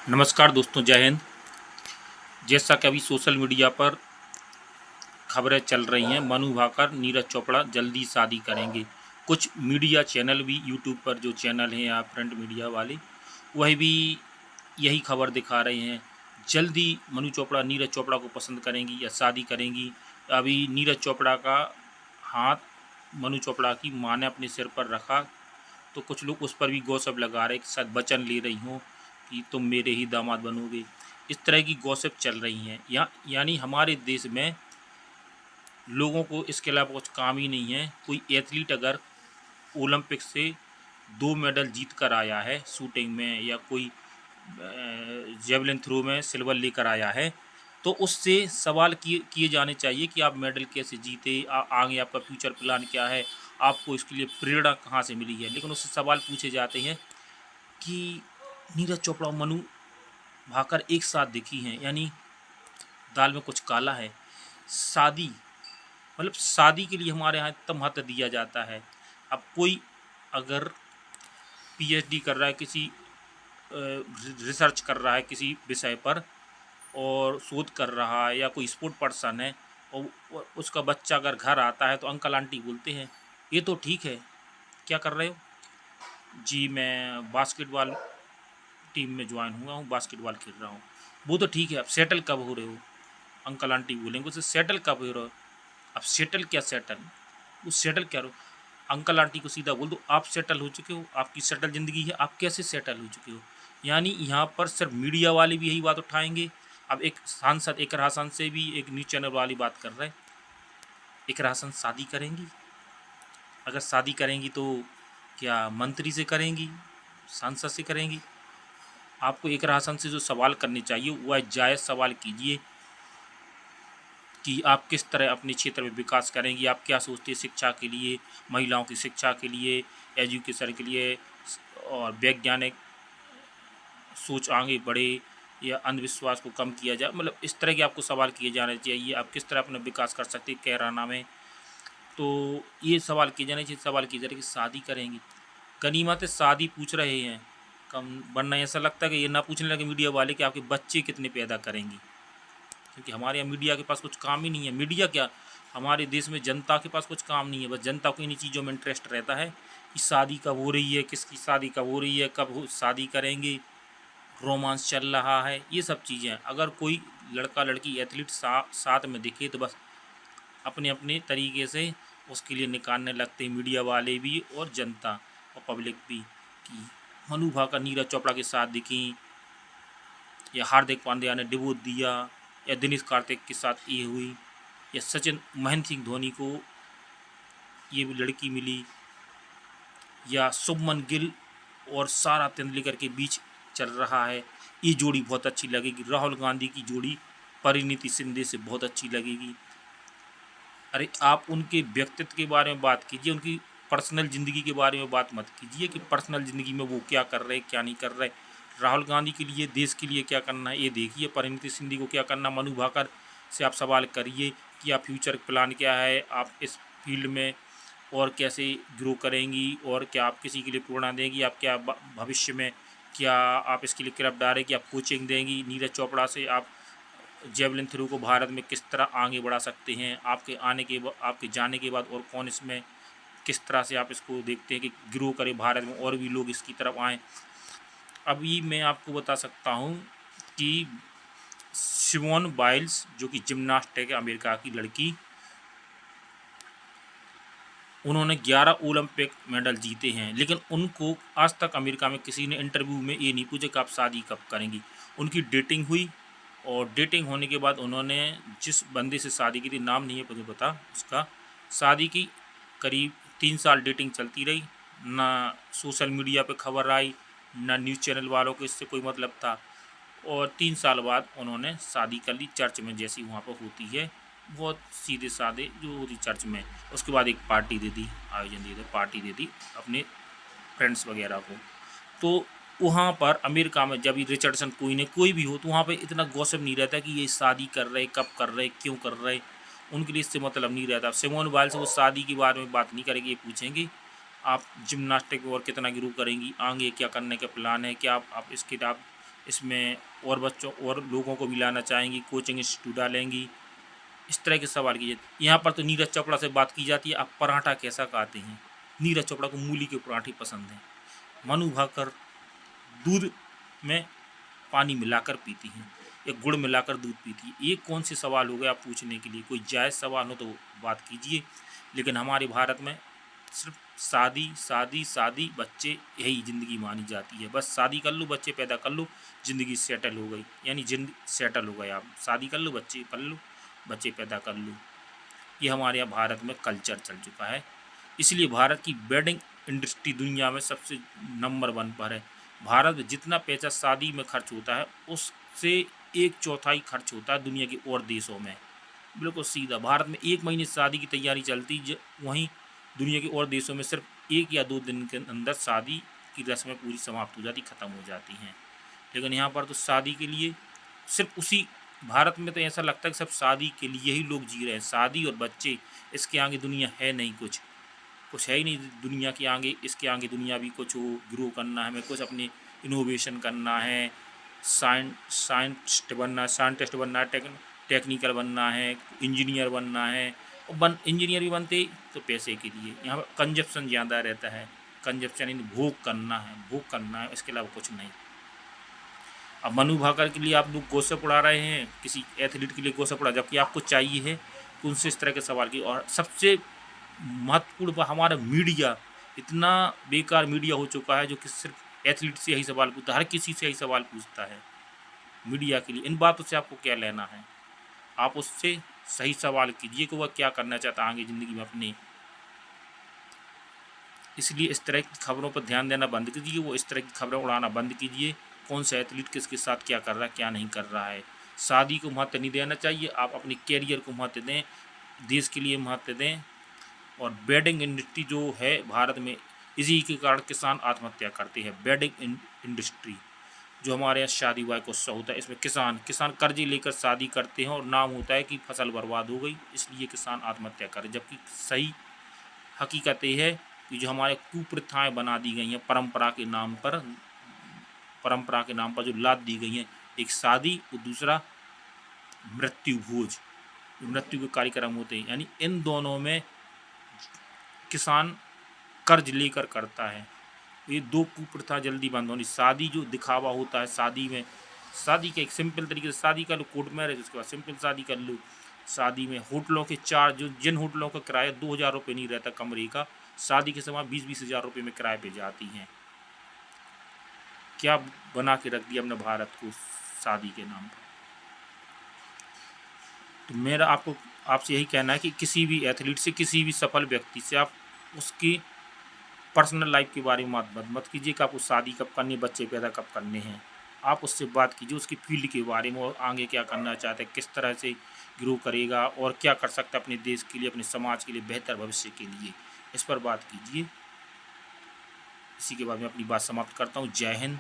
नमस्कार दोस्तों, जय हिंद। जैसा कि अभी सोशल मीडिया पर खबरें चल रही हैं, मनु भाकर नीरज चोपड़ा जल्दी शादी करेंगे। कुछ मीडिया चैनल भी, यूट्यूब पर जो चैनल हैं या प्रिंट मीडिया वाले, वह भी यही खबर दिखा रहे हैं। जल्दी मनु चोपड़ा नीरज चोपड़ा को पसंद करेंगी या शादी करेंगी। अभी नीरज चोपड़ा का हाथ मनु चोपड़ा की माँ ने अपने सिर पर रखा, तो कुछ लोग उस पर भी गॉसिप लगा रहे कि शायद वचन ले रही हों कि तुम मेरे ही दामाद बनोगे। इस तरह की गॉसिप चल रही हैं। यानी हमारे देश में लोगों को इसके अलावा कुछ काम ही नहीं है। कोई एथलीट अगर ओलंपिक से 2 मेडल जीत कर आया है शूटिंग में, या कोई जेवलिन थ्रो में सिल्वर लेकर आया है, तो उससे सवाल किए जाने चाहिए कि आप मेडल कैसे जीते, आगे आपका फ्यूचर प्लान क्या है, आपको इसके लिए प्रेरणा कहाँ से मिली है। लेकिन उससे सवाल पूछे जाते हैं कि नीरज चोपड़ा और मनु भाकर एक साथ दिखी हैं, यानी दाल में कुछ काला है। शादी मतलब शादी के लिए हमारे यहाँ इतना महत्व दिया जाता है। अब कोई अगर पीएचडी कर रहा है, किसी रिसर्च कर रहा है किसी विषय पर और शोध कर रहा है, या कोई स्पोर्ट पर्सन है और उसका बच्चा अगर घर आता है तो अंकल आंटी बोलते हैं, ये तो ठीक है, क्या कर रहे हो? जी मैं बास्केटबॉल टीम में ज्वाइन हुआ हूँ, बास्केटबॉल खेल रहा हूँ। वो तो ठीक है, अब सेटल कब हो रहे हो? अंकल आंटी बोलेंगे उसे, सेटल कब हो रहे हो? अब सेटल क्या सेटल, वो सेटल क्या रहो? अंकल आंटी को सीधा बोल दो, आप सेटल हो चुके हो, आपकी सेटल ज़िंदगी है, आप कैसे सेटल हो चुके हो? यानी यहाँ पर सिर्फ मीडिया वाले भी यही बात उठाएंगे। अब एक सांसद इकरा हसन से भी एक न्यूज़ चैनल वाली बात कर रहे हैं। इकरा हसन शादी करेंगी? अगर शादी करेंगी तो क्या मंत्री से करेंगी, सांसद से करेंगी? आपको इकरा हसन से जो सवाल करने चाहिए वह जायज़ सवाल कीजिए कि आप किस तरह अपने क्षेत्र में विकास करेंगी, आप क्या सोचते हैं शिक्षा के लिए, महिलाओं की शिक्षा के लिए, एजुकेशन के लिए, और वैज्ञानिक सोच आगे बढ़े या अंधविश्वास को कम किया जाए। मतलब इस तरह के आपको सवाल किए जाने चाहिए, आप किस तरह अपना विकास कर सकते हैं कैराना में। तो ये सवाल किए जाने चाहिए। सवाल किया जा रहा है कि शादी करेंगी, गनीमत शादी पूछ रहे हैं कम, वरना ऐसा लगता है कि ये ना पूछने लगे मीडिया वाले कि आपके बच्चे कितने पैदा करेंगी। क्योंकि हमारे यहाँ मीडिया के पास कुछ काम ही नहीं है। मीडिया क्या, हमारे देश में जनता के पास कुछ काम नहीं है। बस जनता को इन्हीं चीज़ों में इंटरेस्ट रहता है कि शादी कब हो रही है, किसकी शादी कब हो रही है, कब शादी करेंगे, रोमांस चल रहा है, ये सब चीज़ें। अगर कोई लड़का लड़की एथलीट साथ में दिखे तो बस अपने अपने तरीके से उसके लिए निकालने लगते हैं मीडिया वाले भी और जनता और पब्लिक भी, कि मनु भाकर नीरज चोपड़ा के साथ दिखी, या हार्दिक पांड्या ने डिवोर्स दिया, या दिनेश कार्तिक के साथ ये हुई, या सचिन महेंद्र सिंह धोनी को ये भी लड़की मिली, या शुभमन गिल और सारा तेंदुलकर के बीच चल रहा है, ये जोड़ी बहुत अच्छी लगेगी। राहुल गांधी की जोड़ी परिणीति शिंदे से बहुत अच्छी लगेगी। अरे आप उनके व्यक्तित्व के बारे में बात कीजिए, उनकी पर्सनल ज़िंदगी के बारे में बात मत कीजिए कि पर्सनल ज़िंदगी में वो क्या कर रहे क्या नहीं कर रहे। राहुल गांधी के लिए, देश के लिए क्या करना है ये देखिए, परिणीति शिंदे को क्या करना। मनु भाकर से आप सवाल करिए कि आप फ्यूचर प्लान क्या है, आप इस फील्ड में और कैसे ग्रो करेंगी, और क्या आप किसी के लिए प्रेरणा देंगी, आप क्या भविष्य में क्या आप इसके लिए क्लब डालेंगी, आप कोचिंग देंगी। नीरज चोपड़ा से आप जेवलिन थ्रो को भारत में किस तरह आगे बढ़ा सकते हैं, आपके जाने के बाद और कौन इसमें किस तरह से आप इसको देखते हैं कि ग्रो करे भारत में और भी लोग इसकी तरफ आएँ। अभी मैं आपको बता सकता हूँ कि सिमोन बाइल्स जो कि जिम्नास्ट है, अमेरिका की लड़की, उन्होंने 11 ओलंपिक मेडल जीते हैं, लेकिन उनको आज तक अमेरिका में किसी ने इंटरव्यू में ये नहीं पूछा कि आप शादी कब करेंगी। उनकी डेटिंग हुई, और डेटिंग होने के बाद उन्होंने जिस बंदे से शादी की थी, नाम नहीं है मुझे पता उसका, शादी की, करीब 3 साल डेटिंग चलती रही, ना सोशल मीडिया पे खबर आई, ना न्यूज़ चैनल वालों को इससे कोई मतलब था, और 3 साल बाद उन्होंने शादी कर ली चर्च में, जैसी वहाँ पर होती है, बहुत सीधे साधे जो होती चर्च में। उसके बाद एक पार्टी दे दी, आयोजन दे दिया, पार्टी दे दी अपने फ्रेंड्स वगैरह को। तो वहाँ पर अमेरिका में जब रिचर्डसन कोई भी हो, तो वहाँ पे इतना गॉसिप नहीं रहता कि ये शादी कर रहे, कब कर रहे, क्यों कर रहे, उनके लिए इससे मतलब नहीं रहता। सिमोन बाइल्स से वो शादी के बारे में बात नहीं करेंगे, ये पूछेंगे आप जिम्नास्टिक और कितना ग्रो करेंगी, आगे क्या करने का प्लान है, क्या आप इसके आप इसमें और बच्चों और लोगों को भी लाना चाहेंगी, कोचिंग इंस्टीट्यूट डालेंगी, इस तरह के सवाल कीजिए। यहाँ पर तो नीरज चोपड़ा से बात की जाती है, आप पराठा कैसा खाते हैं? नीरज चोपड़ा को मूली के पराठे पसंद हैं। मनु भाकर दूध में पानी मिलाकर पीती हैं, या गुड़ मिलाकर दूध पीती है। ये कौन से सवाल हो गए आप पूछने के लिए? कोई जायज़ सवाल हो तो बात कीजिए। लेकिन हमारे भारत में सिर्फ शादी शादी शादी, बच्चे, यही ज़िंदगी मानी जाती है। बस शादी कर लो, बच्चे पैदा कर लो, ज़िंदगी सेटल हो गई, यानी जिंदगी सेटल हो गए। आप शादी कर लो, बच्चे कर लो, बच्चे पैदा कर लो। ये हमारे यहाँ भारत में कल्चर चल चुका है। इसलिए भारत की वेडिंग इंडस्ट्री दुनिया में सबसे नंबर 1 पर है। भारत में जितना पैसा शादी में खर्च होता है उससे 1/4 खर्च होता है दुनिया के और देशों में। बिल्कुल सीधा, भारत में 1 महीने शादी की तैयारी चलती, वहीं दुनिया के और देशों में सिर्फ 1 या 2 दिन के अंदर शादी की रस्में पूरी समाप्त हो जाती, ख़त्म हो जाती हैं। लेकिन यहाँ पर तो शादी के लिए सिर्फ उसी भारत में तो ऐसा लगता है कि सब शादी के लिए ही लोग जी रहे हैं। शादी और बच्चे, इसके आगे दुनिया है नहीं, कुछ है ही नहीं दुनिया के आगे। इसके आगे दुनिया भी कुछ हो, ग्रो करना है, हमें कुछ अपने इनोवेशन करना है, साइंटिस्ट बनना है, टेक्निकल बनना है, इंजीनियर बनना है। और इंजीनियर भी बनते तो पैसे के लिए। यहाँ पर कंजप्शन ज़्यादा रहता है, कंजप्शन यानी भोग करना है, इसके अलावा कुछ नहीं। अब मनु भाकर के लिए आप लोग गोसप उड़ा रहे हैं, किसी एथलीट के लिए गोसप उड़ा, जबकि आपको चाहिए है कि उनसे इस तरह के सवाल की। और सबसे महत्वपूर्ण, हमारा मीडिया इतना बेकार मीडिया हो चुका है जो कि सिर्फ एथलीट से यही सवाल पूछता है, हर किसी से यही सवाल पूछता है मीडिया के लिए। इन बातों से आपको क्या लेना है? आप उससे सही सवाल कीजिए कि वह क्या करना चाहता है आगे ज़िंदगी में अपने। इसलिए इस तरह की खबरों पर ध्यान देना बंद कीजिए, वो इस तरह की खबरें उड़ाना बंद कीजिए। कौन सा एथलीट किसके साथ क्या कर रहा है, क्या नहीं कर रहा है। शादी को महत्व नहीं देना चाहिए, आप अपने कैरियर को महत्व दें, देश के लिए महत्व दें। और वेडिंग इंडस्ट्री जो है भारत में, इसी के कारण किसान आत्महत्या करते हैं। वेडिंग इंडस्ट्री जो हमारे यहाँ शादी विवाह का उत्सव होता है, इसमें किसान कर्जे लेकर शादी करते हैं और नाम होता है कि फसल बर्बाद हो गई, इसलिए किसान आत्महत्या करें। जबकि सही हकीकत ये है कि जो हमारे कुप्रथाएं बना दी गई हैं परंपरा के नाम पर जो लाद दी गई हैं, एक शादी और दूसरा मृत्यु भोज, मृत्यु के कार्यक्रम होते हैं, यानी इन दोनों में किसान कर्ज लेकर करता है। ये 2 कुप्रथा जल्दी बंद होनी। शादी जो दिखावा होता है, शादी में, शादी के एक सिंपल तरीके से शादी कर लो, कोर्ट मैरिज, उसके बाद सिंपल शादी कर लो। शादी में होटलों के चार्ज, जिन होटलों का किराया 2000 रुपये नहीं रहता कमरे का, शादी के समय 20-20 हज़ार रुपये में किराए पे जाती हैं। क्या बना के रख दिया अपने भारत को शादी के नाम पर। तो मेरा आपसे यही कहना है कि किसी भी एथलीट से, किसी भी सफल व्यक्ति से आप उसकी पर्सनल लाइफ के बारे में मत कीजिए कि आपको शादी कब करनी है, बच्चे पैदा कब करने हैं। आप उससे बात कीजिए उसकी फील्ड के बारे में, और आगे क्या करना चाहते हैं, किस तरह से ग्रो करेगा और क्या कर सकता है अपने देश के लिए, अपने समाज के लिए, बेहतर भविष्य के लिए। इस पर बात कीजिए। इसी के बाद मैं अपनी बात समाप्त करता हूँ। जय हिंद।